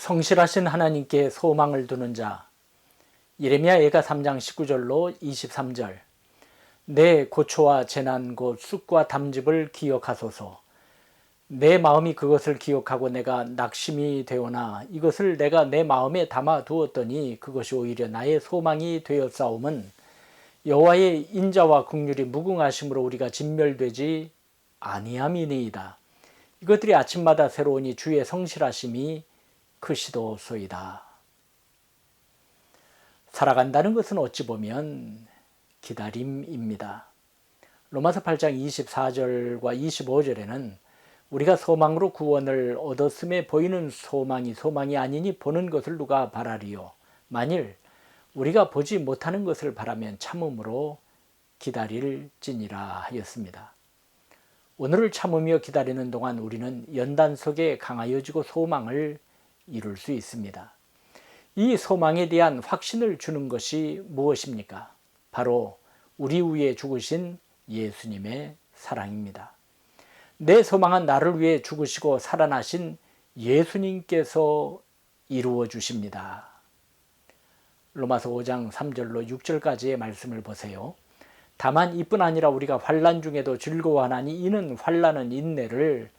성실하신 하나님께 소망을 두는 자. 예레미야 예가 3장 19절로 23절. 내 고초와 재난 곧 쑥과 담즙을 기억하소서. 내 마음이 그것을 기억하고 내가 낙심이 되오나 이것을 내가 내 마음에 담아 두었더니 그것이 오히려 나의 소망이 되었사옴은 여호와의 인자와 긍휼이 무궁하심으로 우리가 진멸되지 아니함이니이다. 이것들이 아침마다 새로우니 주의 성실하심이 크시도소이다. 살아간다는 것은 어찌 보면 기다림입니다. 로마서 8장 24절과 25절에는 우리가 소망으로 구원을 얻었음에 보이는 소망이 아니니 보는 것을 누가 바라리요. 만일 우리가 보지 못하는 것을 바라면 참음으로 기다릴지니라 하였습니다. 오늘을 참으며 기다리는 동안 우리는 연단 속에 강하여지고 소망을 이룰 수 있습니다. 이 소망에 대한 확신을 주는 것이 무엇입니까? 바로 우리 위에 죽으신 예수님의 사랑입니다. 내 소망은 나를 위해 죽으시고 살아나신 예수님께서 이루어 주십니다. 로마서 5장 3절로 6절까지의 말씀을 보세요. 다만 이뿐 아니라 우리가 환난 중에도 즐거워하나니 이는 환난은 인내를,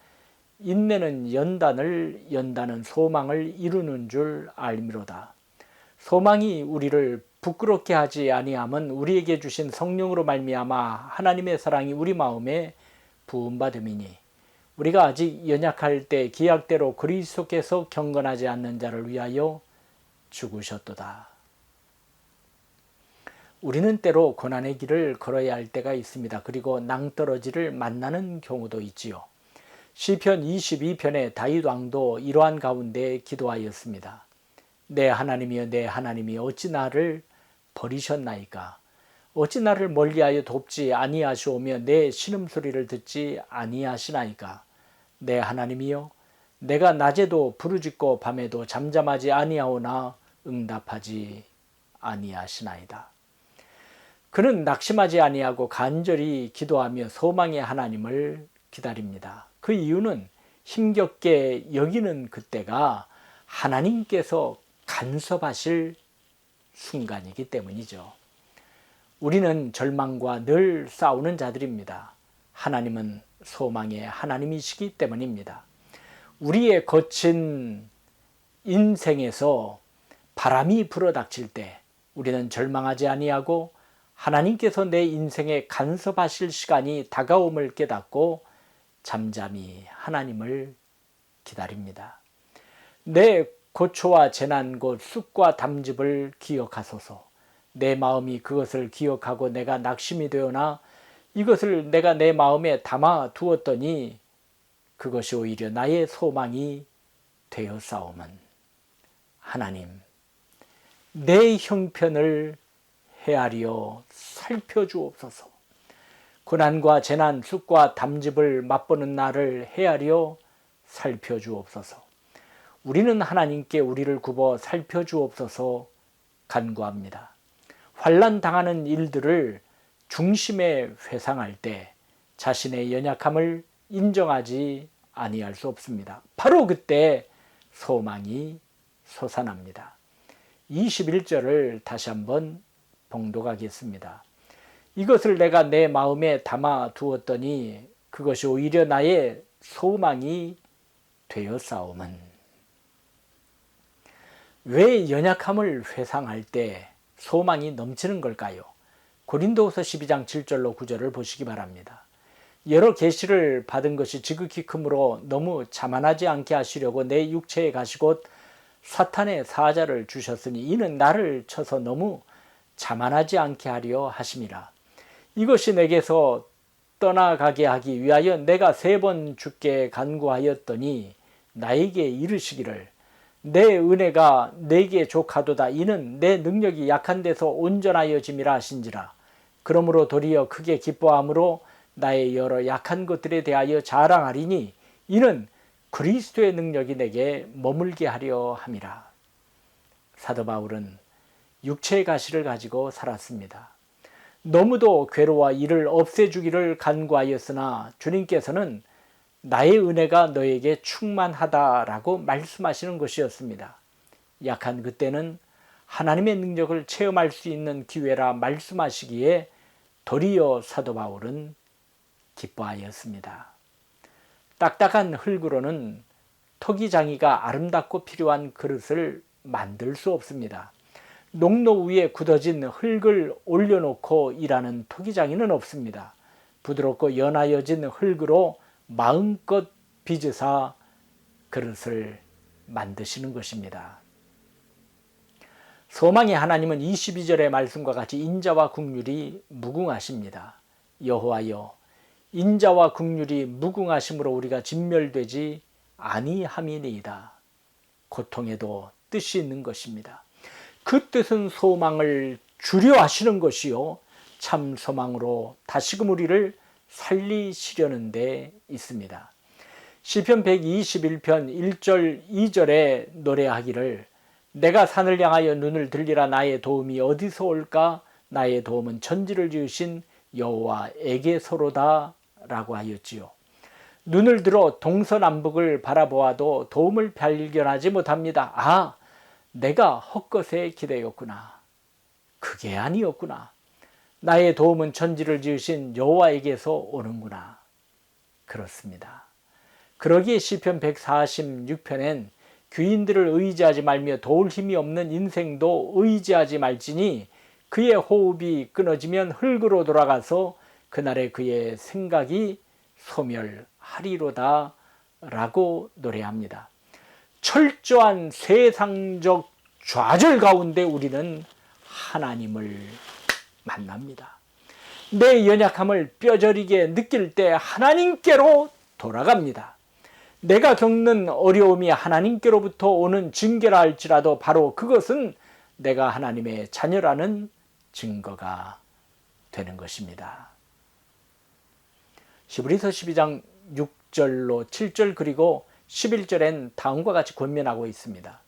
인내는 연단을, 연단은 소망을 이루는 줄 알미로다. 소망이 우리를 부끄럽게 하지 아니함은 우리에게 주신 성령으로 말미암아 하나님의 사랑이 우리 마음에 부음받음이니 우리가 아직 연약할 때 기약대로 그리스도께서 경건하지 않는 자를 위하여 죽으셨도다. 우리는 때로 고난의 길을 걸어야 할 때가 있습니다. 그리고 낭떠러지를 만나는 경우도 있지요. 시편 22편의 다윗 왕도 이러한 가운데 기도하였습니다. 내 하나님이여 내 하나님이여 어찌 나를 버리셨나이까. 어찌 나를 멀리하여 돕지 아니하시오며 내 신음소리를 듣지 아니하시나이까. 내 하나님이여 내가 낮에도 부르짖고 밤에도 잠잠하지 아니하오나 응답하지 아니하시나이다. 그는 낙심하지 아니하고 간절히 기도하며 소망의 하나님을 기다립니다. 그 이유는 힘겹게 여기는 그때가 하나님께서 간섭하실 순간이기 때문이죠. 우리는 절망과 늘 싸우는 자들입니다. 하나님은 소망의 하나님이시기 때문입니다. 우리의 거친 인생에서 바람이 불어닥칠 때 우리는 절망하지 아니하고 하나님께서 내 인생에 간섭하실 시간이 다가옴을 깨닫고 잠잠히 하나님을 기다립니다. 내 고초와 재난 곧 쑥과 담즙을 기억하소서. 내 마음이 그것을 기억하고 내가 낙심이 되오나 이것을 내가 내 마음에 담아 두었더니 그것이 오히려 나의 소망이 되었사오면 하나님 내 형편을 헤아려 살펴주옵소서. 고난과 재난, 쑥과 담즙을 맛보는 나를 헤아려 살펴주옵소서. 우리는 하나님께 우리를 굽어 살펴주옵소서 간구합니다. 환난 당하는 일들을 중심에 회상할 때 자신의 연약함을 인정하지 아니할 수 없습니다. 바로 그때 소망이 솟아납니다. 21절을 다시 한번 봉독하겠습니다. 이것을 내가 내 마음에 담아 두었더니 그것이 오히려 나의 소망이 되었사오면. 왜 연약함을 회상할 때 소망이 넘치는 걸까요? 고린도후서 12장 7절로 9절을 보시기 바랍니다. 여러 계시를 받은 것이 지극히 크므로 너무 자만하지 않게 하시려고 내 육체에 가시곧 사탄의 사자를 주셨으니 이는 나를 쳐서 너무 자만하지 않게 하려 하심이라. 이것이 내게서 떠나가게 하기 위하여 내가 3번 주께 간구하였더니 나에게 이르시기를 내 은혜가 내게 족하도다. 이는 내 능력이 약한 데서 온전하여짐이라 하신지라. 그러므로 도리어 크게 기뻐함으로 나의 여러 약한 것들에 대하여 자랑하리니 이는 그리스도의 능력이 내게 머물게 하려 함이라. 사도 바울은 육체의 가시를 가지고 살았습니다. 너무도 괴로워 이를 없애주기를 간구하였으나 주님께서는 나의 은혜가 너에게 충만하다라고 말씀하시는 것이었습니다. 약한 그때는 하나님의 능력을 체험할 수 있는 기회라 말씀하시기에 도리어 사도 바울은 기뻐하였습니다. 딱딱한 흙으로는 토기장이가 아름답고 필요한 그릇을 만들 수 없습니다. 농로 위에 굳어진 흙을 올려놓고 일하는 토기장이는 없습니다. 부드럽고 연하여진 흙으로 마음껏 빚으사 그릇을 만드시는 것입니다. 소망의 하나님은 22절의 말씀과 같이 인자와 긍휼이 무궁하십니다. 여호와여, 인자와 긍휼이 무궁하심으로 우리가 진멸되지 아니함이니이다. 고통에도 뜻이 있는 것입니다. 그 뜻은 소망을 주려 하시는 것이요 참 소망으로 다시금 우리를 살리시려는 데 있습니다. 시편 121편 1절 2절에 노래하기를 내가 산을 향하여 눈을 들리라 나의 도움이 어디서 올까 나의 도움은 천지를 지으신 여호와에게서로다 라고 하였지요. 눈을 들어 동서남북을 바라보아도 도움을 발견하지 못합니다. 아, 내가 헛것에 기대었구나. 그게 아니었구나. 나의 도움은 천지를 지으신 여호와에게서 오는구나. 그렇습니다. 그러기에 시편 146편엔 귀인들을 의지하지 말며 도울 힘이 없는 인생도 의지하지 말지니 그의 호흡이 끊어지면 흙으로 돌아가서 그날에 그의 생각이 소멸하리로다 라고 노래합니다. 철저한 세상적 좌절 가운데 우리는 하나님을 만납니다. 내 연약함을 뼈저리게 느낄 때 하나님께로 돌아갑니다. 내가 겪는 어려움이 하나님께로부터 오는 징계라 할지라도 바로 그것은 내가 하나님의 자녀라는 증거가 되는 것입니다. 히브리서 12장 6절로 7절 그리고 11절엔 다음과 같이 권면하고 있습니다.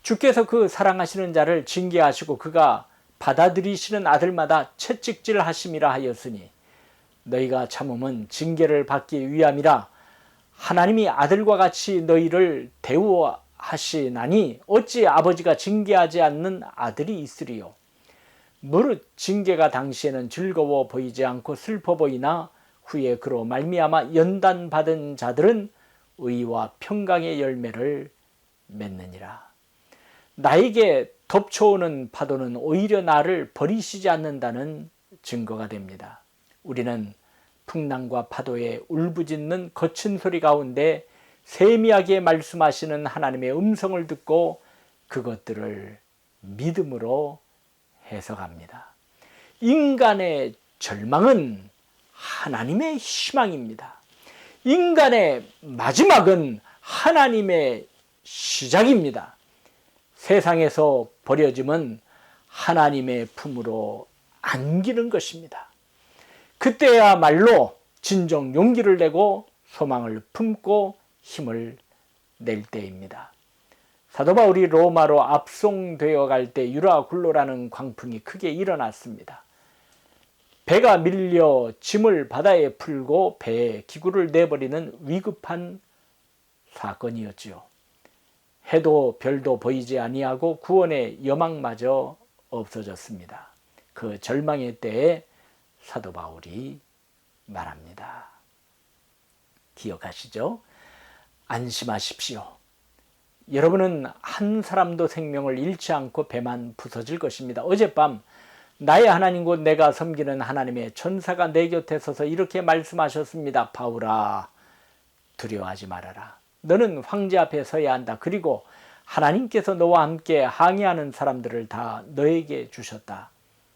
주께서 그 사랑하시는 자를 징계하시고 그가 받아들이시는 아들마다 채찍질 하심이라 하였으니 너희가 참음은 징계를 받기 위함이라 하나님이 아들과 같이 너희를 대우하시나니 어찌 아버지가 징계하지 않는 아들이 있으리요. 무릇 징계가 당시에는 즐거워 보이지 않고 슬퍼 보이나 후에 그로 말미암아 연단받은 자들은 의와 평강의 열매를 맺느니라. 나에게 덮쳐오는 파도는 오히려 나를 버리시지 않는다는 증거가 됩니다. 우리는 풍랑과 파도에 울부짖는 거친 소리 가운데 세미하게 말씀하시는 하나님의 음성을 듣고 그것들을 믿음으로 해석합니다. 인간의 절망은 하나님의 희망입니다. 인간의 마지막은 하나님의 시작입니다. 세상에서 버려짐은 하나님의 품으로 안기는 것입니다. 그때야말로 진정 용기를 내고 소망을 품고 힘을 낼 때입니다. 사도 바울이 로마로 압송되어 갈 때 유라굴로라는 광풍이 크게 일어났습니다. 배가 밀려 짐을 바다에 풀고 배에 기구를 내버리는 위급한 사건이었지요. 해도 별도 보이지 아니하고 구원의 여망마저 없어졌습니다. 그 절망의 때에 사도 바울이 말합니다. 기억하시죠? 안심하십시오. 여러분은 한 사람도 생명을 잃지 않고 배만 부서질 것입니다. 어젯밤 나의 하나님 곧 내가 섬기는 하나님의 천사가 내 곁에 서서 이렇게 말씀하셨습니다. 바울아, 두려워하지 말아라. 너는 황제 앞에 서야 한다. 그리고 하나님께서 너와 함께 항해하는 사람들을 다 너에게 주셨다.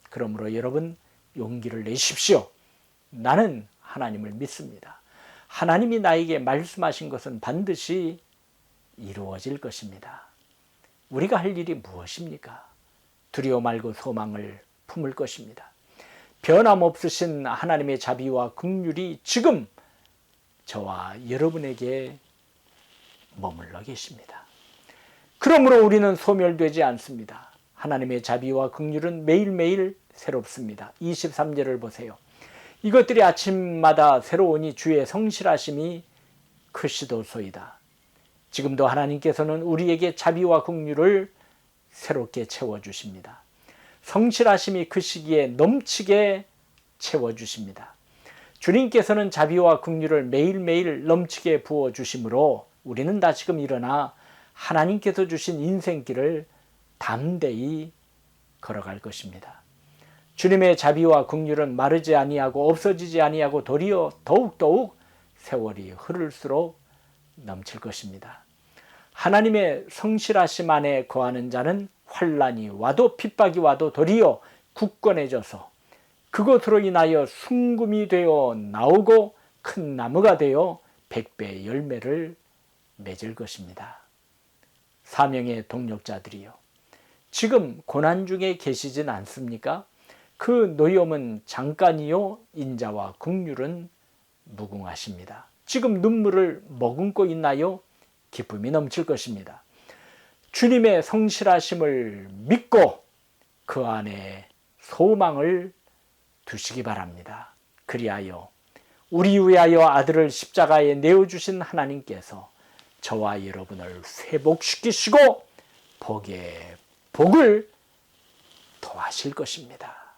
그러므로 여러분 용기를 내십시오. 나는 하나님을 믿습니다. 하나님이 나에게 말씀하신 것은 반드시 이루어질 것입니다. 우리가 할 일이 무엇입니까? 두려워 말고 소망을 품을 것입니다. 변함없으신 하나님의 자비와 긍휼이 지금 저와 여러분에게 머물러 계십니다. 그러므로 우리는 소멸되지 않습니다. 하나님의 자비와 긍휼은 매일매일 새롭습니다. 23절을 보세요. 이것들이 아침마다 새로우니 주의 성실하심이 크시도소이다. 지금도 하나님께서는 우리에게 자비와 긍휼을 새롭게 채워주십니다. 성실하심이 그 시기에 넘치게 채워주십니다. 주님께서는 자비와 긍휼을 매일매일 넘치게 부어주심으로 우리는 다시금 일어나 하나님께서 주신 인생길을 담대히 걸어갈 것입니다. 주님의 자비와 긍휼은 마르지 아니하고 없어지지 아니하고 도리어 더욱더욱 세월이 흐를수록 넘칠 것입니다. 하나님의 성실하심 안에 거하는 자는 환난이 와도 핍박이 와도 도리어 굳건해져서 그것으로 인하여 순금이 되어 나오고 큰 나무가 되어 100배의 열매를 맺을 것입니다. 사명의 동력자들이요, 지금 고난 중에 계시진 않습니까? 그 노염은 잠깐이요 인자와 긍휼은 무궁하십니다. 지금 눈물을 머금고 있나요? 기쁨이 넘칠 것입니다. 주님의 성실하심을 믿고 그 안에 소망을 두시기 바랍니다. 그리하여 우리 위하여 아들을 십자가에 내어주신 하나님께서 저와 여러분을 회복시키시고 복에 복을 더하실 것입니다.